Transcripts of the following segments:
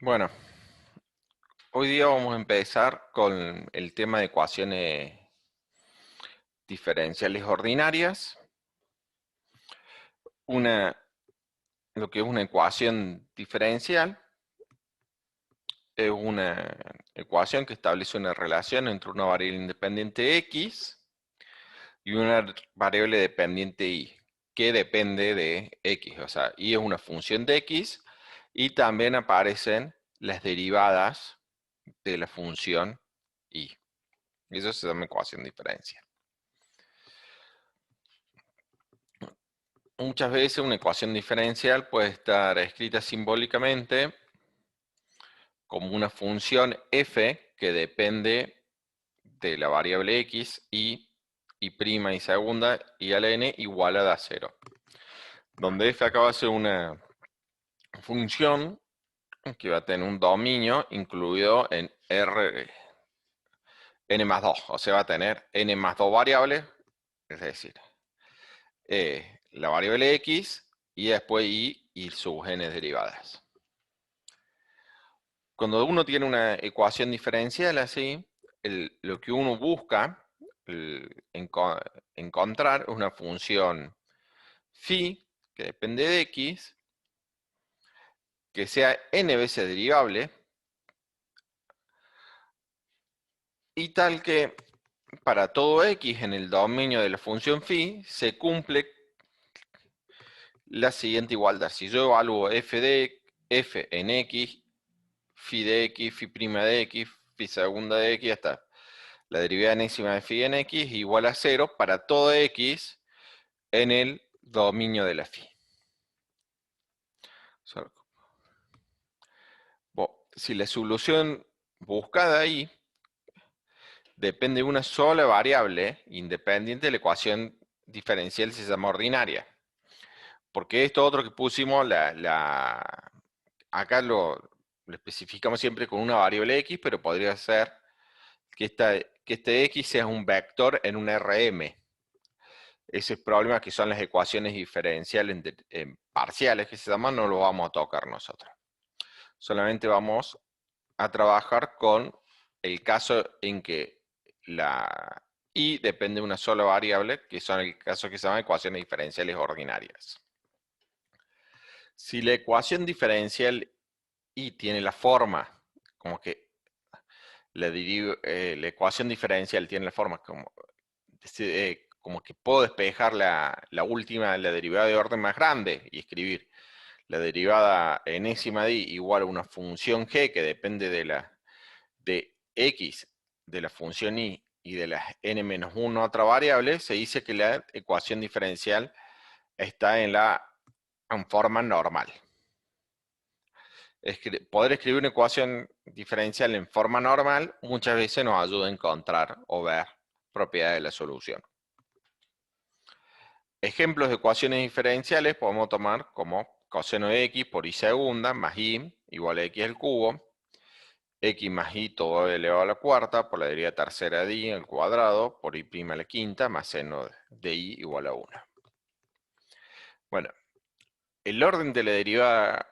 Bueno, hoy día vamos a empezar con el tema de ecuaciones diferenciales ordinarias. Lo que es una ecuación diferencial es una ecuación que establece una relación entre una variable independiente x y una variable dependiente y, que depende de x. O sea, y es una función de x y también aparecen las derivadas de la función y. Eso se llama ecuación diferencial. Muchas veces una ecuación diferencial puede estar escrita simbólicamente como una función f que depende de la variable x y prima y segunda y al n igualada a 0. Donde f acaba de ser una función que va a tener un dominio incluido en n más 2. O sea, va a tener n más 2 variables, es decir, la variable x y después y sus n derivadas. Cuando uno tiene una ecuación diferencial así, lo que uno busca encontrar es una función phi que depende de x, que sea n veces derivable, y tal que para todo x en el dominio de la función phi se cumple la siguiente igualdad. Si yo evalúo f en x, phi de x, phi prima de x, phi segunda de x, hasta la derivada enésima de phi en x igual a 0 para todo x en el dominio de la phi. Si la solución buscada ahí depende de una sola variable independiente, la ecuación diferencial se llama ordinaria. Porque esto otro que pusimos, acá lo especificamos siempre con una variable x, pero podría ser que este x sea un vector en un Rm. Ese problema que son las ecuaciones diferenciales en parciales que se llaman, no lo vamos a tocar nosotros. Solamente vamos a trabajar con el caso en que la y depende de una sola variable, que son el caso que se llama ecuaciones diferenciales ordinarias. Si la ecuación diferencial y tiene la forma, como que la ecuación diferencial tiene la forma como que puedo despejar la última, la derivada de orden más grande y escribir la derivada enésima de y igual a una función g que depende de x de la función y de las n-1 otra variable, se dice que la ecuación diferencial está en forma normal. Poder escribir una ecuación diferencial en forma normal muchas veces nos ayuda a encontrar o ver propiedades de la solución. Ejemplos de ecuaciones diferenciales podemos tomar como coseno de x por y segunda más y igual a x al cubo, x más y todo elevado a la cuarta por la derivada tercera de y al cuadrado por y' a la quinta más seno de y igual a 1. Bueno, el orden de la derivada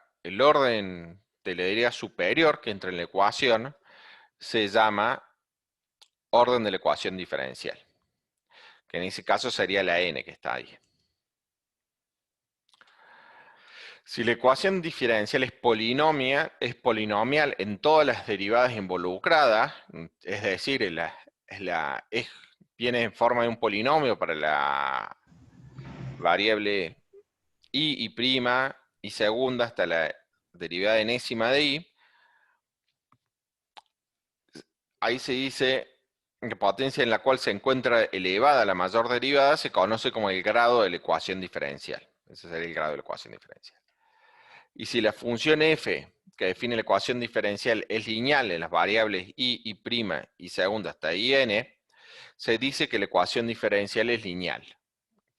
superior que entra en la ecuación se llama orden de la ecuación diferencial, que en ese caso sería la n que está ahí. Si la ecuación diferencial es polinomial en todas las derivadas involucradas, es decir, viene en forma de un polinomio para la variable y prima y segunda hasta la derivada enésima de y, ahí se dice que potencia en la cual se encuentra elevada la mayor derivada se conoce como el grado de la ecuación diferencial. Ese sería el grado de la ecuación diferencial. Y si la función f, que define la ecuación diferencial, es lineal en las variables y prima y segunda hasta in, se dice que la ecuación diferencial es lineal.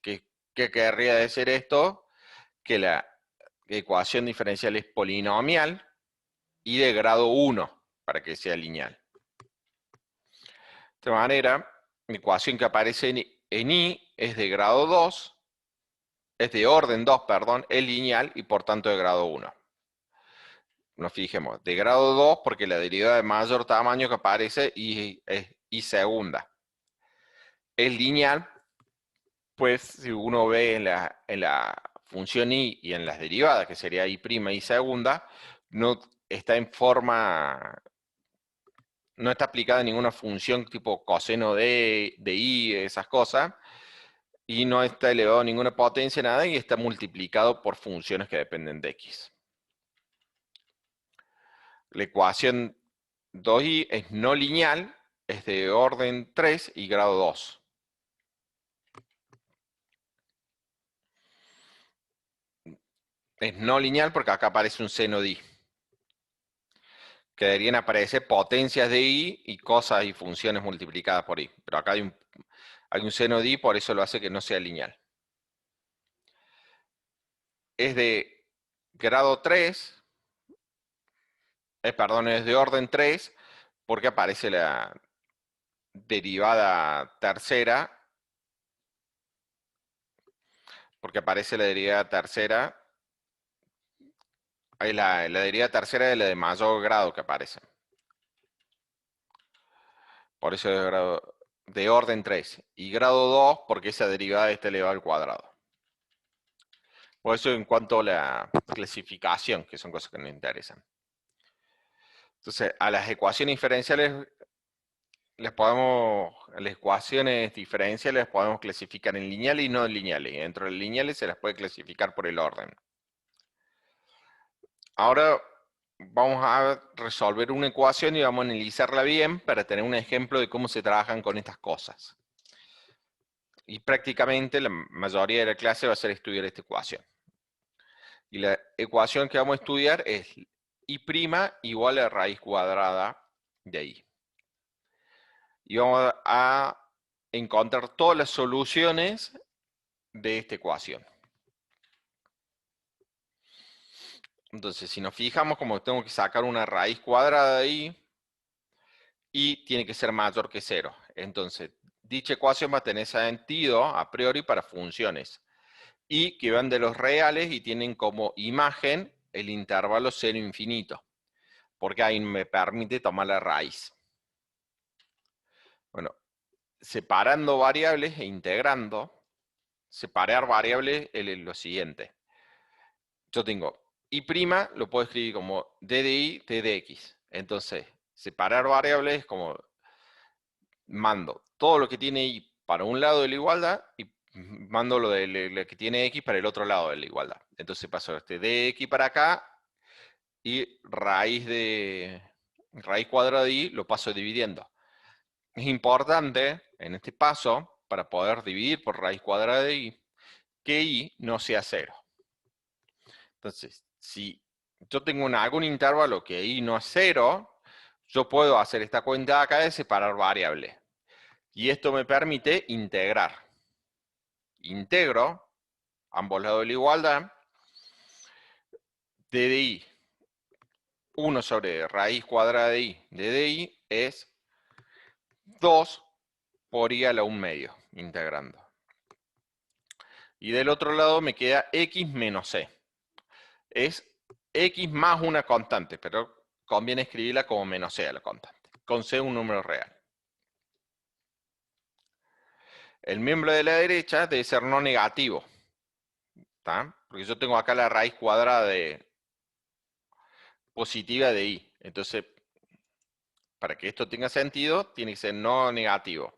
¿Qué querría decir esto? Que la ecuación diferencial es polinomial y de grado 1 para que sea lineal. De esta manera, la ecuación que aparece en I es de grado 2, es de orden 2, perdón, es lineal y por tanto de grado 1. nos fijemos, de grado 2 porque la derivada de mayor tamaño que aparece es y segunda. Es lineal, pues si uno ve en la función y en las derivadas, que sería y prima y segunda, no está en forma, no está aplicada ninguna función tipo coseno de y, esas cosas, y no está elevado a ninguna potencia, nada, y está multiplicado por funciones que dependen de x. La ecuación 2y es no lineal, es de orden 3 y grado 2. Es no lineal porque acá aparece un seno de i. Que deberían aparecer potencias de i y cosas y funciones multiplicadas por i. Pero acá hay un seno de i, por eso lo hace que no sea lineal. Es de grado 3, perdón, es de orden 3, porque aparece la derivada tercera, la derivada tercera de la de mayor grado que aparece. Por eso es de orden 3. Y grado 2, porque esa derivada está elevada al cuadrado. Por eso en cuanto a la clasificación, que son cosas que nos interesan. Entonces, a las ecuaciones diferenciales las ecuaciones diferenciales podemos clasificar en lineales y no en lineales. Y dentro de lineales se las puede clasificar por el orden. Ahora vamos a resolver una ecuación y vamos a analizarla bien para tener un ejemplo de cómo se trabajan con estas cosas. Y prácticamente la mayoría de la clase va a ser estudiar esta ecuación. Y la ecuación que vamos a estudiar es y' igual a raíz cuadrada de i. Y vamos a encontrar todas las soluciones de esta ecuación. Entonces, si nos fijamos, como tengo que sacar una raíz cuadrada de i, y tiene que ser mayor que 0. Entonces, dicha ecuación va a tener sentido a priori para funciones y que van de los reales y tienen como imagen el intervalo 0 infinito, porque ahí me permite tomar la raíz. Bueno, separando variables e integrando, separar variables es lo siguiente. Yo tengo y' lo puedo escribir como d de i, d de x. Entonces, separar variables es como mando todo lo que tiene y para un lado de la igualdad y mando lo que tiene x para el otro lado de la igualdad. Entonces paso este de x para acá y raíz cuadrada de y lo paso dividiendo. Es importante en este paso, para poder dividir por raíz cuadrada de y, que y no sea 0. Entonces, si yo tengo algún intervalo que y no es 0, yo puedo hacer esta cuenta acá de separar variables. Y esto me permite integrar. Integro ambos lados de la igualdad. D de i 1 sobre raíz cuadrada de i de i es 2 por i a la 1 medio, integrando. Y del otro lado me queda x menos c. Es x más una constante, pero conviene escribirla como menos c a la constante. Con c un número real. El miembro de la derecha debe ser no negativo. ¿Tá? Porque yo tengo acá la raíz cuadrada positiva de i. Entonces, para que esto tenga sentido, tiene que ser no negativo.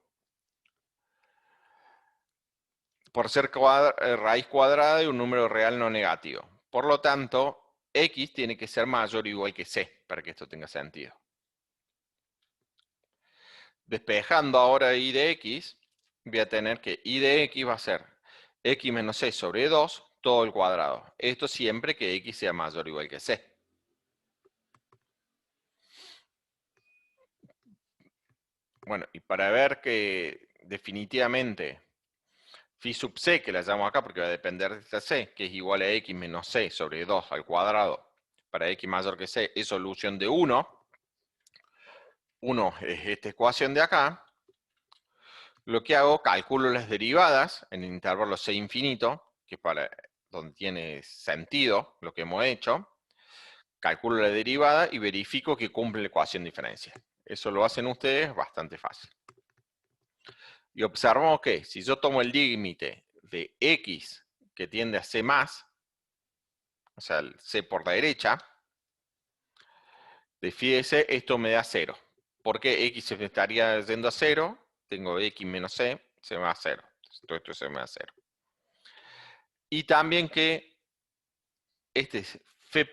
Por ser raíz cuadrada de un número real no negativo. Por lo tanto, x tiene que ser mayor o igual que c, para que esto tenga sentido. Despejando ahora i de x, voy a tener que i de x va a ser x menos c sobre 2, todo el cuadrado. Esto siempre que x sea mayor o igual que c. Bueno, y para ver que definitivamente phi sub c, que la llamo acá porque va a depender de esta c, que es igual a x menos c sobre 2 al cuadrado, para x mayor que c, es solución de 1. 1 es esta ecuación de acá. Lo que hago, calculo las derivadas en el intervalo c infinito, que es para donde tiene sentido lo que hemos hecho. calculo la derivada y verifico que cumple la ecuación diferencial. Eso lo hacen ustedes bastante fácil. Y observamos que si yo tomo el límite de x que tiende a c más, o sea, el c por la derecha, de phi de c, esto me da 0. ¿Por qué x se me estaría yendo a 0? Tengo x menos c, se me va a 0. Todo esto se me va a 0. Y también que este phi'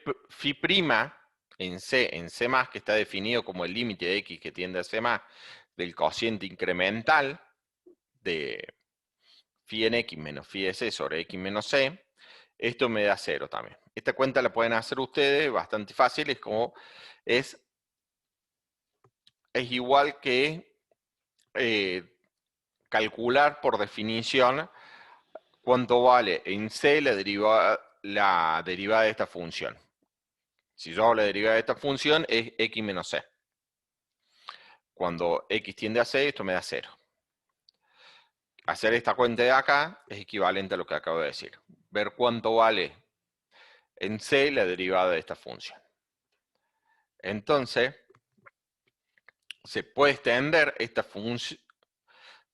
en C más, que está definido como el límite de x que tiende a C más, del cociente incremental de phi en x menos phi de c sobre x menos c, esto me da 0 también. Esta cuenta la pueden hacer ustedes, bastante fácil, es igual que calcular por definición cuánto vale en C la derivada de esta función. Si yo hago la derivada de esta función, es x menos c. Cuando x tiende a c, esto me da 0. Hacer esta cuenta de acá es equivalente a lo que acabo de decir. Ver cuánto vale en c la derivada de esta función. Entonces, se puede extender esta función.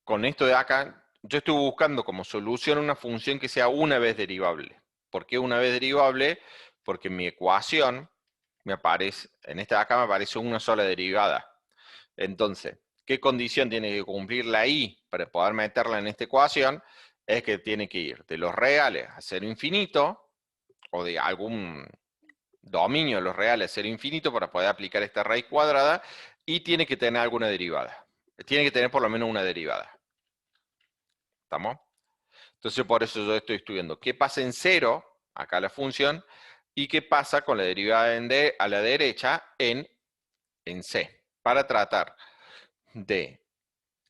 Con esto de acá, yo estoy buscando como solución una función que sea una vez derivable. ¿Por qué una vez derivable? Porque en mi ecuación me aparece, en esta de acá me aparece una sola derivada. Entonces, ¿qué condición tiene que cumplir la y para poder meterla en esta ecuación? Es que tiene que ir de los reales a cero infinito, o de algún dominio de los reales a cero infinito para poder aplicar esta raíz cuadrada, y tiene que tener alguna derivada. Tiene que tener por lo menos una derivada. ¿Estamos? Entonces, por eso yo estoy estudiando qué pasa en cero, acá la función, y qué pasa con la derivada a la derecha en C, para tratar de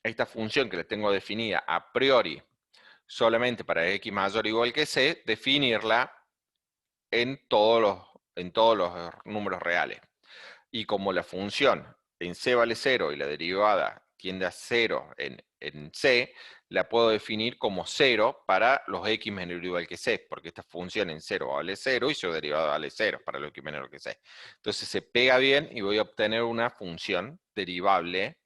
esta función que la tengo definida a priori solamente para x mayor o igual que c, definirla en todos los números reales. Y como la función en c vale 0 y la derivada tiende a 0 en c, la puedo definir como 0 para los x menor o igual que c, porque esta función en 0 vale 0 y su derivada vale 0 para los x menor que c. Entonces se pega bien y voy a obtener una función derivable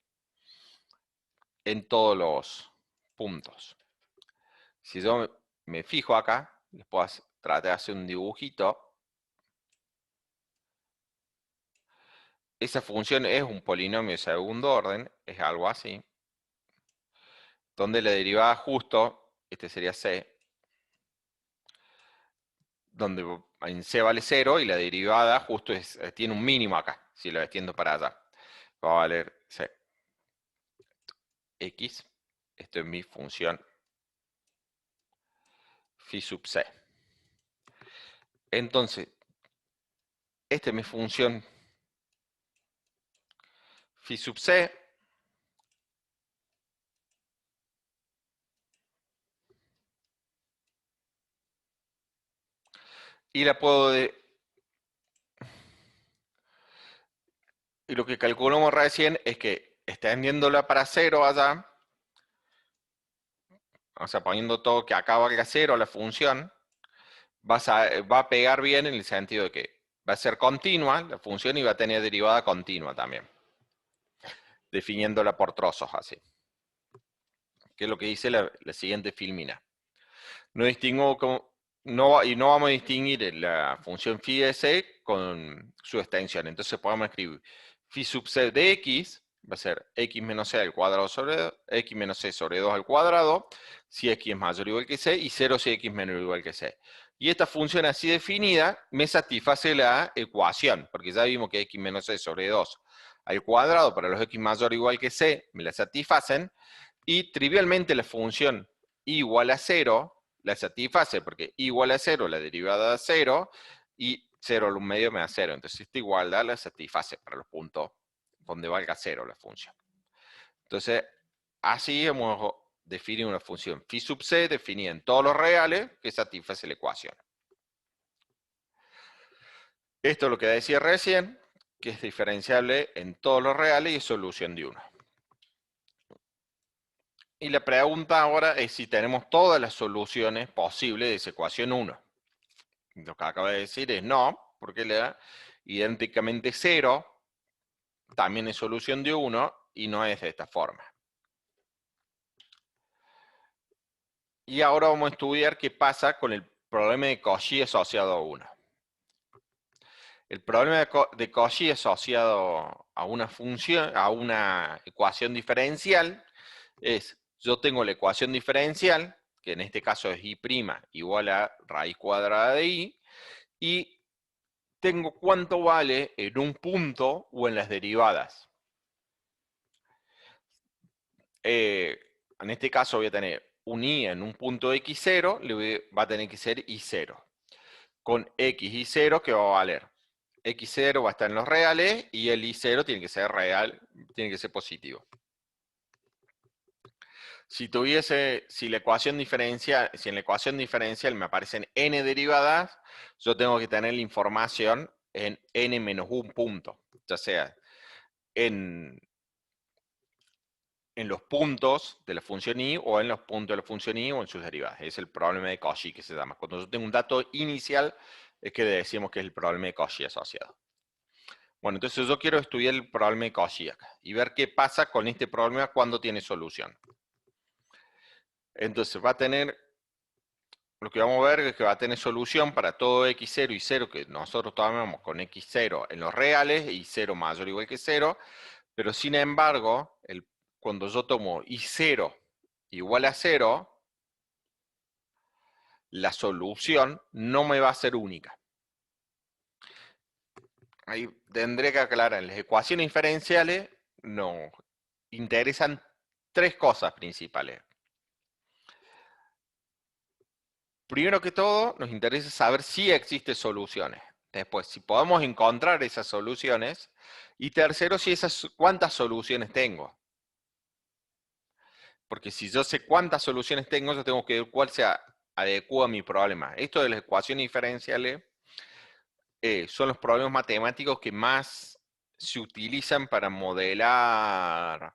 en todos los puntos. Si yo me fijo acá, les puedo tratar de hacer un dibujito. Esa función es un polinomio de segundo orden, es algo así, donde la derivada justo, este sería c, donde en c vale 0 y la derivada justo tiene un mínimo acá, si lo extiendo para allá. Va a valer c. X, esto es mi función phi sub c. Entonces, esta es mi función phi sub c. Y la puedo y lo que calculamos recién es que extendiéndola para 0 allá, o sea, poniendo todo que acá valga 0 la función, va a pegar bien en el sentido de que va a ser continua la función y va a tener derivada continua también, definiéndola por trozos así. Que es lo que dice la siguiente filmina. No distingo y no vamos a distinguir la función phi de c con su extensión. Entonces podemos escribir phi sub c de x, va a ser x menos c al cuadrado sobre x menos c sobre 2 al cuadrado, si x es mayor o igual que c, y 0 si x menor o igual que c. Y esta función así definida me satisface la ecuación, porque ya vimos que x menos c sobre 2 al cuadrado para los x mayor o igual que c me la satisfacen, y trivialmente la función igual a 0 la satisface, porque igual a 0 la derivada da 0 y 0 al 1 medio me da 0. Entonces esta igualdad la satisface para los puntos donde valga 0 la función. Entonces, así hemos definido una función phi sub c definida en todos los reales que satisface la ecuación. Esto es lo que decía recién, que es diferenciable en todos los reales y es solución de 1. Y la pregunta ahora es si tenemos todas las soluciones posibles de esa ecuación 1. Lo que acabo de decir es no, porque idénticamente 0, también es solución de 1 y no es de esta forma. Y ahora vamos a estudiar qué pasa con el problema de Cauchy asociado a 1. El problema de Cauchy asociado a una función, a una ecuación diferencial, es, yo tengo la ecuación diferencial, que en este caso es y' igual a raíz cuadrada de y tengo cuánto vale en un punto o en las derivadas. En este caso voy a tener un i en un punto x0, va a tener que ser y0. Con x y 0, ¿qué va a valer? X0 va a estar en los reales y el y0 tiene que ser real, tiene que ser positivo. Si en la ecuación diferencial me aparecen n derivadas, yo tengo que tener la información en n menos un punto, ya sea en los puntos de la función y o en los puntos de la función y o en sus derivadas. Es el problema de Cauchy que se llama. Cuando yo tengo un dato inicial, es que decimos que es el problema de Cauchy asociado. Bueno, entonces yo quiero estudiar el problema de Cauchy acá y ver qué pasa con este problema cuando tiene solución. Entonces va a tener, lo que vamos a ver es que va a tener solución para todo x0 y 0, que nosotros tomamos con x0 en los reales y 0 mayor o igual que 0, pero sin embargo, cuando yo tomo y0 igual a 0, la solución no me va a ser única. Ahí tendré que aclarar, en las ecuaciones diferenciales nos interesan tres cosas principales. Primero que todo, nos interesa saber si existen soluciones. Después, si podemos encontrar esas soluciones. Y tercero, cuántas soluciones tengo. Porque si yo sé cuántas soluciones tengo, yo tengo que ver cuál se adecua a mi problema. Esto de las ecuaciones diferenciales son los problemas matemáticos que más se utilizan para modelar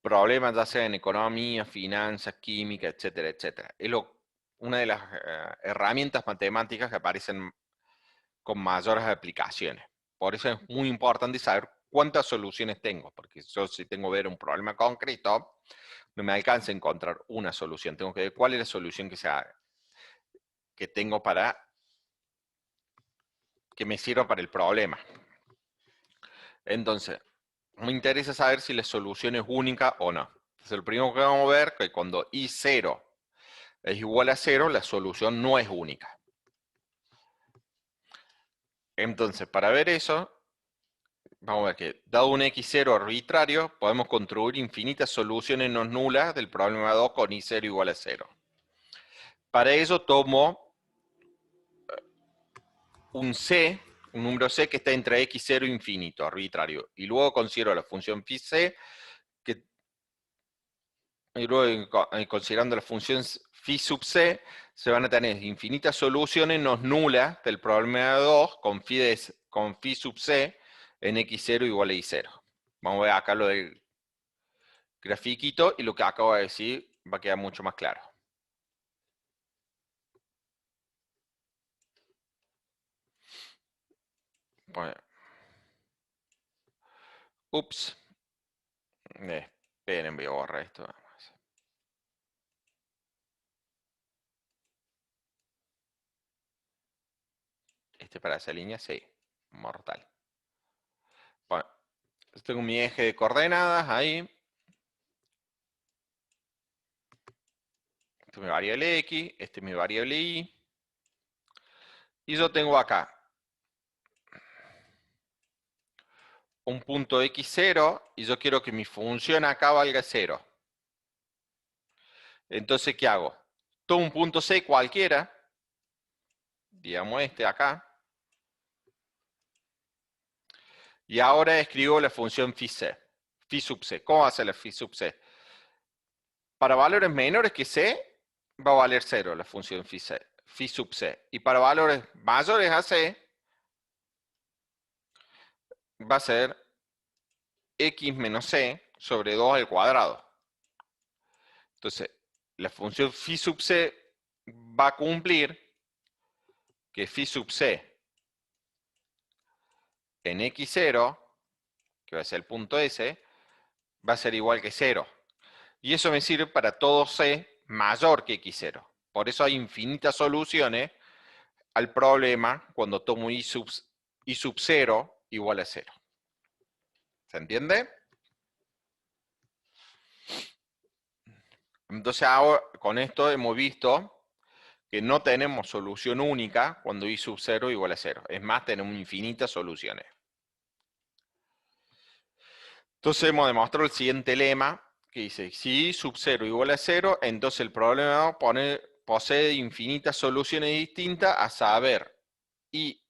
problemas, ya sea en economía, finanzas, química, etcétera, etcétera. Es una de las herramientas matemáticas que aparecen con mayores aplicaciones. Por eso es muy importante saber cuántas soluciones tengo, porque yo si tengo que ver un problema concreto, no me alcanza a encontrar una solución. Tengo que ver cuál es la solución que tengo que me sirva para el problema. Entonces, me interesa saber si la solución es única o no. Entonces, lo primero que vamos a ver es que cuando i0 es igual a 0, la solución no es única. Entonces, para ver eso, vamos a ver que, dado un x0 arbitrario, podemos construir infinitas soluciones no nulas del problema 2 con i0 igual a 0. Para ello tomo un c, un número c que está entre x0 e infinito, arbitrario, y luego considero la función phi c, y luego considerando la función phi sub c, se van a tener infinitas soluciones no nulas del problema 2 con phi sub c en x0 igual a y0. Vamos a ver acá lo del grafiquito y lo que acabo de decir va a quedar mucho más claro. Bueno. Ups. Esperen, voy a borrar esto. Para esa línea, sí. Mortal. Bueno, tengo mi eje de coordenadas ahí. Esta es mi variable x, este es mi variable y. Y yo tengo acá un punto x0 y yo quiero que mi función acá valga 0. Entonces, ¿qué hago? Tomo un punto c cualquiera, digamos este acá, y ahora escribo la función phi sub c. ¿Cómo va a ser la phi sub c? Para valores menores que c, va a valer 0 la función phi sub c. Y para valores mayores a c, va a ser x menos c sobre 2 al cuadrado. Entonces, la función phi sub c va a cumplir que phi sub c en x0, que va a ser el punto S, va a ser igual que 0. Y eso me sirve para todo C mayor que x0. Por eso hay infinitas soluciones al problema cuando tomo y sub 0 igual a 0. ¿Se entiende? Entonces ahora con esto hemos visto que no tenemos solución única cuando y sub 0 igual a 0. Es más, tenemos infinitas soluciones. Entonces hemos demostrado el siguiente lema, que dice, si y sub 0 igual a 0, entonces el problema posee infinitas soluciones distintas, a saber, y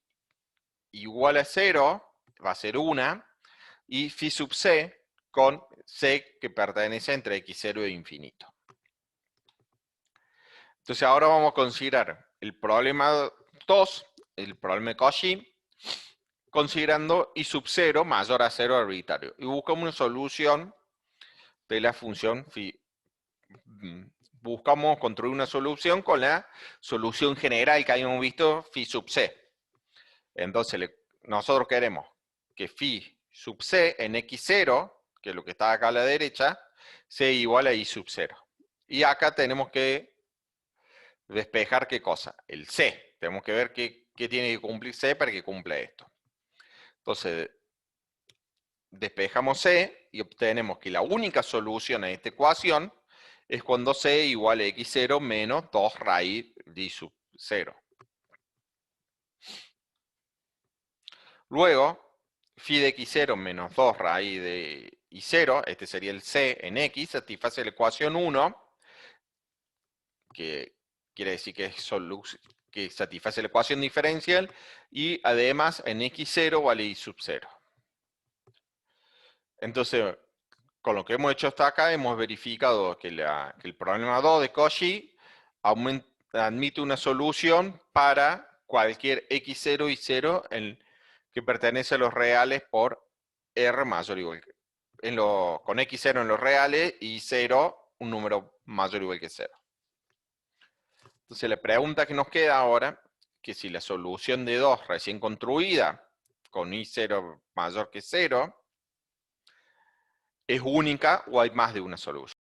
igual a 0 va a ser una, y phi sub c con c que pertenece entre x0 e infinito. Entonces ahora vamos a considerar el problema 2, el problema de Cauchy, considerando y sub 0 mayor a 0 arbitrario. Y buscamos una solución de la función phi. Buscamos construir una solución con la solución general que habíamos visto, phi sub c. Entonces nosotros queremos que phi sub c en x0, que es lo que está acá a la derecha, sea igual a y sub 0. Y acá tenemos que despejar qué cosa, el c. Tenemos que ver qué tiene que cumplir c para que cumpla esto. Entonces, despejamos c y obtenemos que la única solución a esta ecuación es cuando c igual a x0 menos 2 raíz de y sub 0. Luego, phi de x0 menos 2 raíz de y0, este sería el c en x, satisface la ecuación 1, que quiere decir que satisface la ecuación diferencial, y además en x0 vale y sub 0. Entonces, con lo que hemos hecho hasta acá, hemos verificado que el problema 2 de Cauchy admite una solución para cualquier x0 y 0 que pertenece a los reales por r mayor o igual que con x0 en los reales y 0 un número mayor o igual que 0. Entonces la pregunta que nos queda ahora, que si la solución de 2 recién construida con y0 mayor que 0 es única o hay más de una solución.